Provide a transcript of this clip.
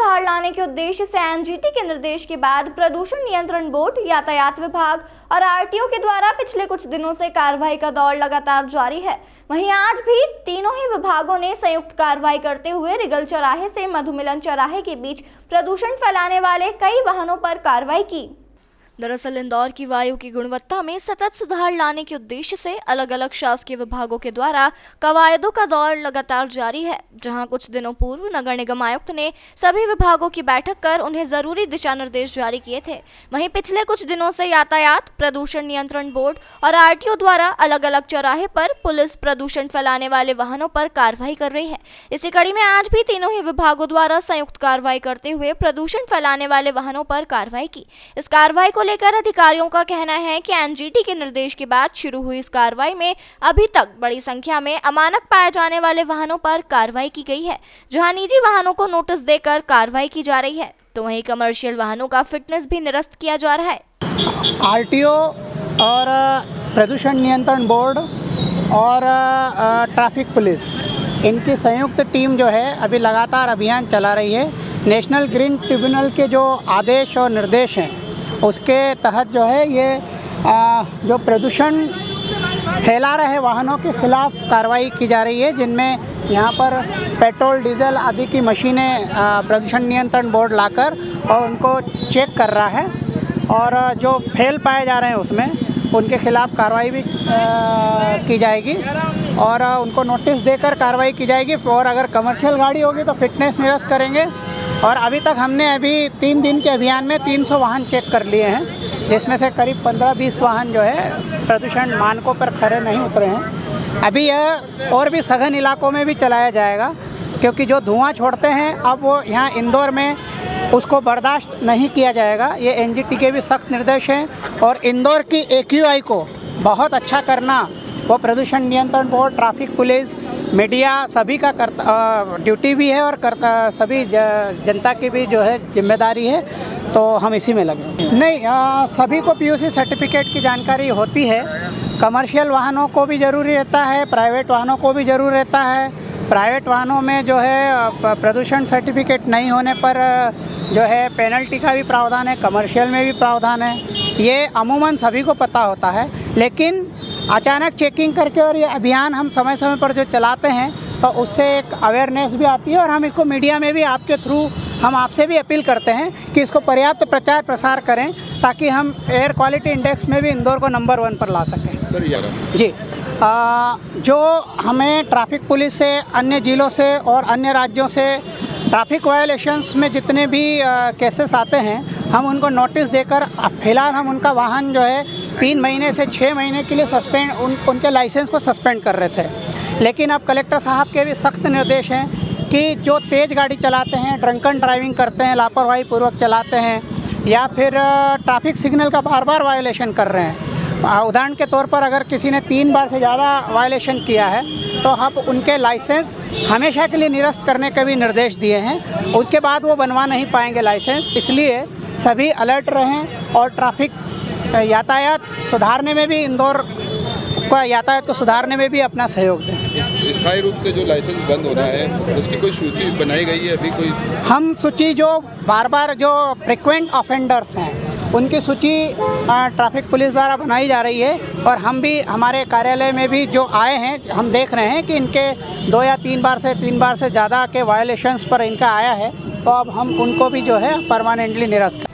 सुधार लाने के उद्देश्य से एनजीटी के निर्देश के बाद प्रदूषण नियंत्रण बोर्ड, यातायात विभाग और आरटीओ के द्वारा पिछले कुछ दिनों से कार्रवाई का दौर लगातार जारी है। वहीं आज भी तीनों ही विभागों ने संयुक्त कार्रवाई करते हुए रिगल चौराहे से मधुमिलन चौराहे के बीच प्रदूषण फैलाने वाले कई वाहनों पर कार्रवाई की। दरअसल इंदौर की वायु की गुणवत्ता में सतत सुधार लाने के उद्देश्य से अलग अलग शासकीय विभागों के द्वारा कवायदों का दौर लगातार जारी है, जहां कुछ दिनों पूर्व नगर निगम आयुक्त ने सभी विभागों की बैठक कर उन्हें जरूरी दिशा निर्देश जारी किए थे। वहीं पिछले कुछ दिनों से यातायात, प्रदूषण नियंत्रण बोर्ड और आरटीओ द्वारा अलग अलग चौराहे पर पुलिस प्रदूषण फैलाने वाले वाहनों पर कार्रवाई कर रही है। इसी कड़ी में आज भी तीनों ही विभागों द्वारा संयुक्त कार्रवाई करते हुए प्रदूषण फैलाने वाले वाहनों पर कार्रवाई की। इस कार्रवाई को लेकर अधिकारियों का कहना है कि एनजीटी के निर्देश के बाद शुरू हुई इस कार्रवाई में अभी तक बड़ी संख्या में अमानक पाए जाने वाले वाहनों पर कार्रवाई की गई है, जहां निजी वाहनों को नोटिस देकर कार्रवाई की जा रही है, तो वहीं कमर्शियल वाहनों का फिटनेस भी निरस्त किया जा रहा है। आरटीओ और प्रदूषण नियंत्रण बोर्ड और ट्रैफिक पुलिस, इनकी संयुक्त टीम जो है अभी लगातार अभियान चला रही है। नेशनल ग्रीन ट्रिब्यूनल के जो आदेश और निर्देश हैं उसके तहत जो है ये जो प्रदूषण फैला रहे वाहनों के खिलाफ कार्रवाई की जा रही है, जिनमें यहाँ पर पेट्रोल, डीजल आदि की मशीनें प्रदूषण नियंत्रण बोर्ड लाकर और उनको चेक कर रहा है और जो फेल पाए जा रहे हैं उसमें उनके खिलाफ कार्रवाई भी की जाएगी और उनको नोटिस देकर कार्रवाई की जाएगी। और अगर कमर्शियल गाड़ी होगी तो फिटनेस निरस्त करेंगे। और अभी तक हमने 3 दिन के अभियान में 300 वाहन चेक कर लिए हैं, जिसमें से करीब 15-20 वाहन जो है प्रदूषण मानकों पर खरे नहीं उतरे हैं। अभी यह और भी सघन इलाकों में भी चलाया जाएगा, क्योंकि जो धुआं छोड़ते हैं अब वो यहाँ इंदौर में उसको बर्दाश्त नहीं किया जाएगा। ये एनजीटी के भी सख्त निर्देश हैं और इंदौर की AQI को बहुत अच्छा करना वो प्रदूषण नियंत्रण बोर्ड, ट्रैफिक पुलिस, मीडिया सभी का ड्यूटी भी है और सभी जनता की भी जो है जिम्मेदारी है, तो हम इसी में लगे। नहीं, सभी को PUC सर्टिफिकेट की जानकारी होती है। कमर्शियल वाहनों को भी ज़रूरी रहता है, प्राइवेट वाहनों को भी ज़रूर रहता है। प्राइवेट वाहनों में जो है प्रदूषण सर्टिफिकेट नहीं होने पर जो है पेनल्टी का भी प्रावधान है, कमर्शियल में भी प्रावधान है। ये अमूमन सभी को पता होता है, लेकिन अचानक चेकिंग करके और ये अभियान हम समय समय पर जो चलाते हैं तो उससे एक अवेयरनेस भी आती है और हम इसको मीडिया में भी आपके थ्रू हम आपसे भी अपील करते हैं कि इसको पर्याप्त प्रचार प्रसार करें, ताकि हम एयर क्वालिटी इंडेक्स में भी इंदौर को नंबर 1 पर ला सकें। जी, जो हमें ट्रैफिक पुलिस से, अन्य जिलों से और अन्य राज्यों से ट्रैफिक वायलेशंस में जितने भी केसेस आते हैं हम उनको नोटिस देकर फिलहाल हम उनका वाहन जो है 3 महीने से 6 महीने के लिए सस्पेंड उनके लाइसेंस को सस्पेंड कर रहे थे। लेकिन अब कलेक्टर साहब के भी सख्त निर्देश हैं कि जो तेज़ गाड़ी चलाते हैं, ड्रंकन ड्राइविंग करते हैं, लापरवाही पूर्वक चलाते हैं या फिर ट्रैफिक सिग्नल का बार वायलेशन कर रहे हैं, उदाहरण के तौर पर अगर किसी ने 3 बार से ज़्यादा वायलेशन किया है तो हम उनके लाइसेंस हमेशा के लिए निरस्त करने के भी निर्देश दिए हैं। उसके बाद वो बनवा नहीं पाएंगे लाइसेंस, इसलिए सभी अलर्ट रहें और ट्रैफिक यातायात सुधारने में भी इंदौर का यातायात को सुधारने में भी अपना सहयोग दें। स्थायी रूप से जो लाइसेंस बंद होना है उसकी कोई सूची बनाई गई है? अभी कोई हम सूची जो बार जो फ्रिक्वेंट ऑफेंडर्स हैं उनकी सूची ट्रैफिक पुलिस द्वारा बनाई जा रही है और हम भी हमारे कार्यालय में भी जो आए हैं हम देख रहे हैं कि इनके 2 या 3 बार से ज़्यादा के वायलेशंस पर इनका आया है, तो अब हम उनको भी जो है परमानेंटली निरस्त